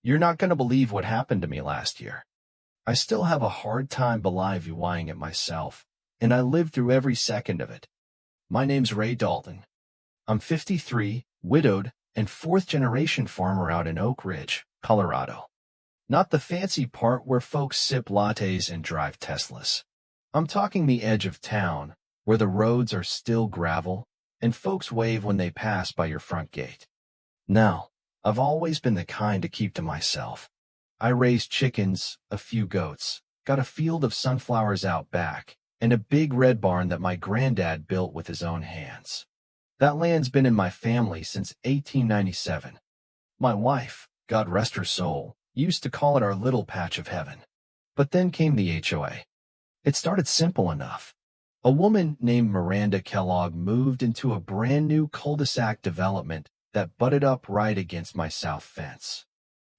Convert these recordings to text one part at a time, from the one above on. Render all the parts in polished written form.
You're not going to believe what happened to me last year. I still have a hard time believing it myself, and I lived through every second of it. My name's Ray Dalton. I'm 53, widowed, and fourth-generation farmer out in Oak Ridge, Colorado. Not the fancy part where folks sip lattes and drive Teslas. I'm talking the edge of town, where the roads are still gravel, and folks wave when they pass by your front gate. Now, I've always been the kind to keep to myself. I raised chickens, a few goats, got a field of sunflowers out back, and a big red barn that my granddad built with his own hands. That land's been in my family since 1897. My wife, God rest her soul, used to call it our little patch of heaven. But then came the HOA. It started simple enough. A woman named Miranda Kellogg moved into a brand new cul-de-sac development that butted up right against my south fence.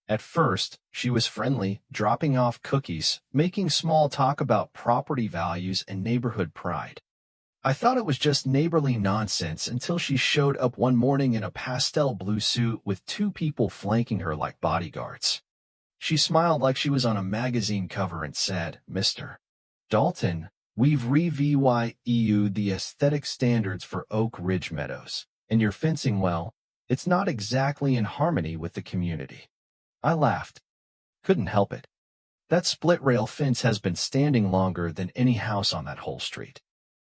At first, she was friendly, dropping off cookies, making small talk about property values and neighborhood pride. I thought it was just neighborly nonsense until she showed up one morning in a pastel blue suit with two people flanking her like bodyguards. She smiled like she was on a magazine cover and said, "Mr. Dalton, we've reviewed the aesthetic standards for Oak Ridge Meadows, and your fencing, well, it's not exactly in harmony with the community." I laughed. Couldn't help it. That split-rail fence has been standing longer than any house on that whole street.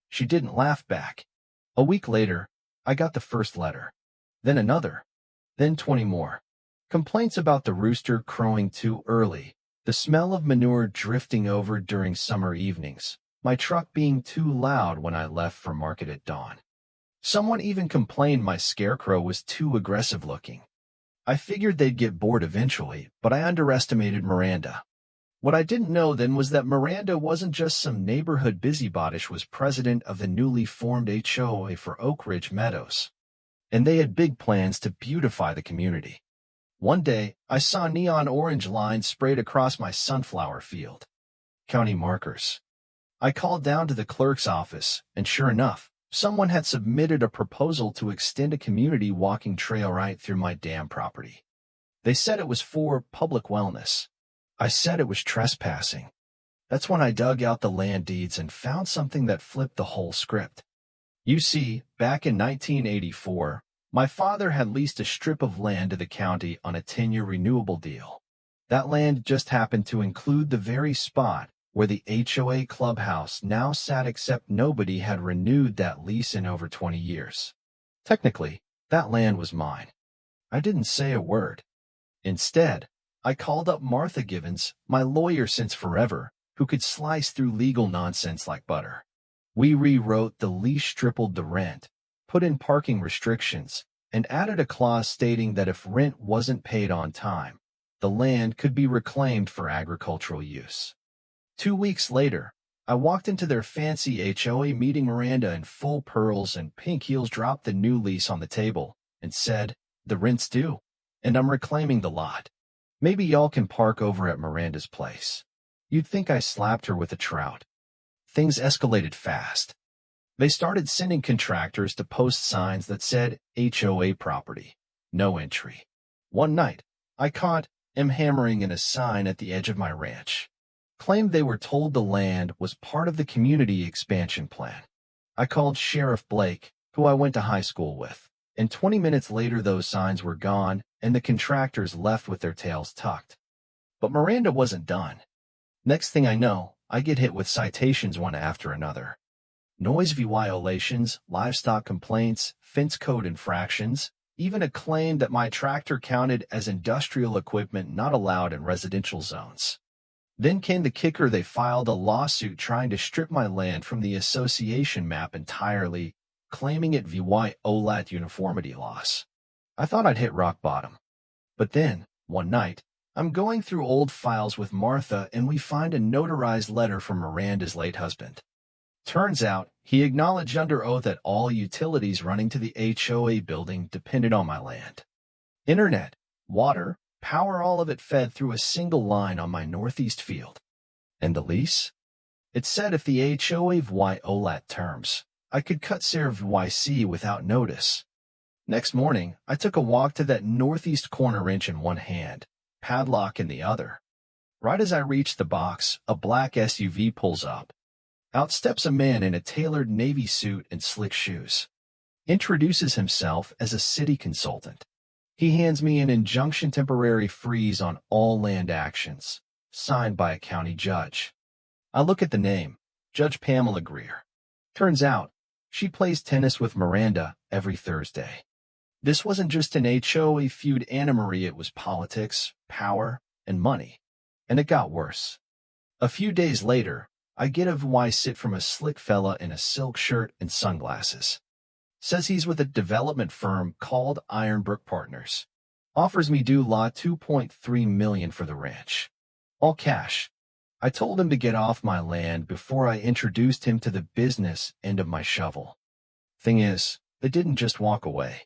She didn't laugh back. A week later, I got the first letter. Then another. Then 20 more. Complaints about the rooster crowing too early, the smell of manure drifting over during summer evenings, my truck being too loud when I left for market at dawn. Someone even complained my scarecrow was too aggressive looking. I figured they'd get bored eventually, but I underestimated Miranda. What I didn't know then was that Miranda wasn't just some neighborhood busybody. She was president of the newly formed HOA for Oak Ridge Meadows. And they had big plans to beautify the community. One day, I saw neon orange lines sprayed across my sunflower field. County markers. I called down to the clerk's office, and sure enough, someone had submitted a proposal to extend a community walking trail right through my damn property. They said it was for public wellness. I said it was trespassing. That's when I dug out the land deeds and found something that flipped the whole script. You see, back in 1984, my father had leased a strip of land to the county on a 10-year renewable deal. That land just happened to include the very spot where the HOA clubhouse now sat, except nobody had renewed that lease in over 20 years. Technically, that land was mine. I didn't say a word. Instead, I called up Martha Givens, my lawyer since forever, who could slice through legal nonsense like butter. We rewrote the lease, tripled the rent, put in parking restrictions, and added a clause stating that if rent wasn't paid on time, the land could be reclaimed for agricultural use. 2 weeks later, I walked into their fancy HOA meeting. Miranda in full pearls and pink heels dropped the new lease on the table and said, "The rent's due, and I'm reclaiming the lot. Maybe y'all can park over at Miranda's place." You'd think I slapped her with a trout. Things escalated fast. They started sending contractors to post signs that said HOA property, no entry. One night, I caught them hammering in a sign at the edge of my ranch. Claimed they were told the land was part of the community expansion plan. I called Sheriff Blake, who I went to high school with, and 20 minutes later those signs were gone and the contractors left with their tails tucked. But Miranda wasn't done. Next thing I know, I get hit with citations one after another. Noise violations, livestock complaints, fence code infractions, even a claim that my tractor counted as industrial equipment not allowed in residential zones. Then came the kicker. They filed a lawsuit trying to strip my land from the association map entirely, claiming it violate uniformity laws. I thought I'd hit rock bottom. But then, one night, I'm going through old files with Martha and we find a notarized letter from Miranda's late husband. Turns out, he acknowledged under oath that all utilities running to the HOA building depended on my land. Internet, water, power, all of it fed through a single line on my northeast field. And the lease? It said if the HOA violate terms, I could cut CRVYC without notice. Next morning, I took a walk to that northeast corner, wrench in one hand, padlock in the other. Right as I reach the box, a black SUV pulls up. Out steps a man in a tailored navy suit and slick shoes. Introduces himself as a city consultant. He hands me an injunction temporary freeze on all land actions, signed by a county judge. I look at the name, Judge Pamela Greer. Turns out, she plays tennis with Miranda every Thursday. This wasn't just an HOA feud, Anna Marie, it was politics, power, and money. And it got worse. A few days later, I get a VY sit from a slick fella in a silk shirt and sunglasses. Says he's with a development firm called Ironbrook Partners. Offers me due lot $2.3 million for the ranch. All cash. I told him to get off my land before I introduced him to the business end of my shovel. Thing is, they didn't just walk away.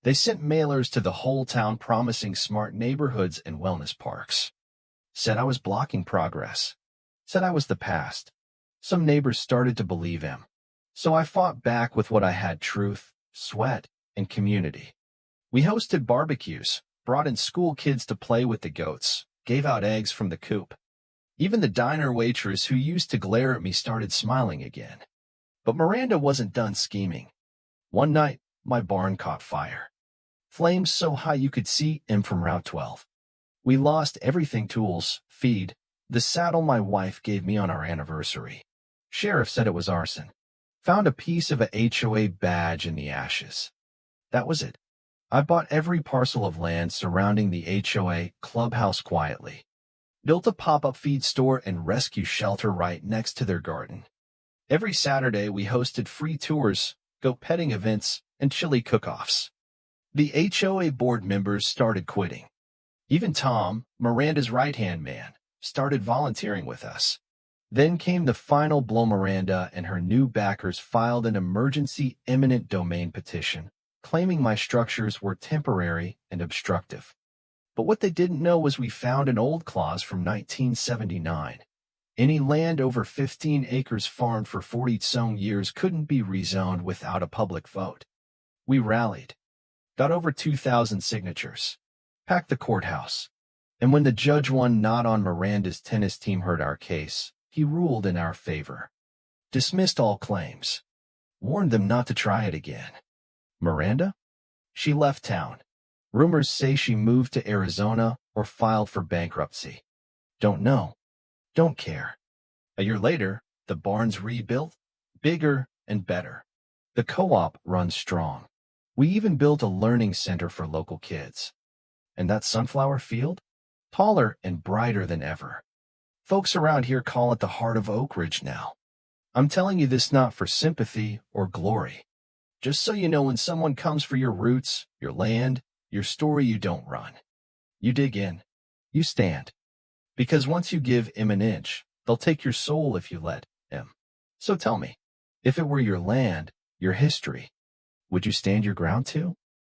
They sent mailers to the whole town promising smart neighborhoods and wellness parks. Said I was blocking progress. Said I was the past. Some neighbors started to believe him. So I fought back with what I had: truth, sweat, and community. We hosted barbecues, brought in school kids to play with the goats, gave out eggs from the coop. Even the diner waitress who used to glare at me started smiling again. But Miranda wasn't done scheming. One night, my barn caught fire. Flames so high you could see them from Route 12. We lost everything: tools, feed, the saddle my wife gave me on our anniversary. Sheriff said it was arson. Found a piece of a HOA badge in the ashes. That was it. I bought every parcel of land surrounding the HOA clubhouse quietly. Built a pop-up feed store and rescue shelter right next to their garden. Every Saturday we hosted free tours, goat petting events, and chili cook-offs. The HOA board members started quitting. Even Tom, Miranda's right-hand man, started volunteering with us. Then came the final blow. Miranda and her new backers filed an emergency eminent domain petition, claiming my structures were temporary and obstructive. But what they didn't know was we found an old clause from 1979. Any land over 15 acres farmed for 40-some years couldn't be rezoned without a public vote. We rallied. Got over 2,000 signatures. Packed the courthouse. And when the judge won, not on Miranda's tennis team, heard our case, he ruled in our favor. Dismissed all claims. Warned them not to try it again. Miranda? She left town. Rumors say she moved to Arizona or filed for bankruptcy. Don't know. Don't care. A year later, the barn's rebuilt, bigger and better. The co-op runs strong. We even built a learning center for local kids. And that sunflower field? Taller and brighter than ever. Folks around here call it the heart of Oak Ridge now. I'm telling you this not for sympathy or glory. Just so you know, when someone comes for your roots, your land, your story, you don't run. You dig in. You stand. Because once you give them an inch, they'll take your soul if you let them. So tell me, if it were your land, your history, would you stand your ground too?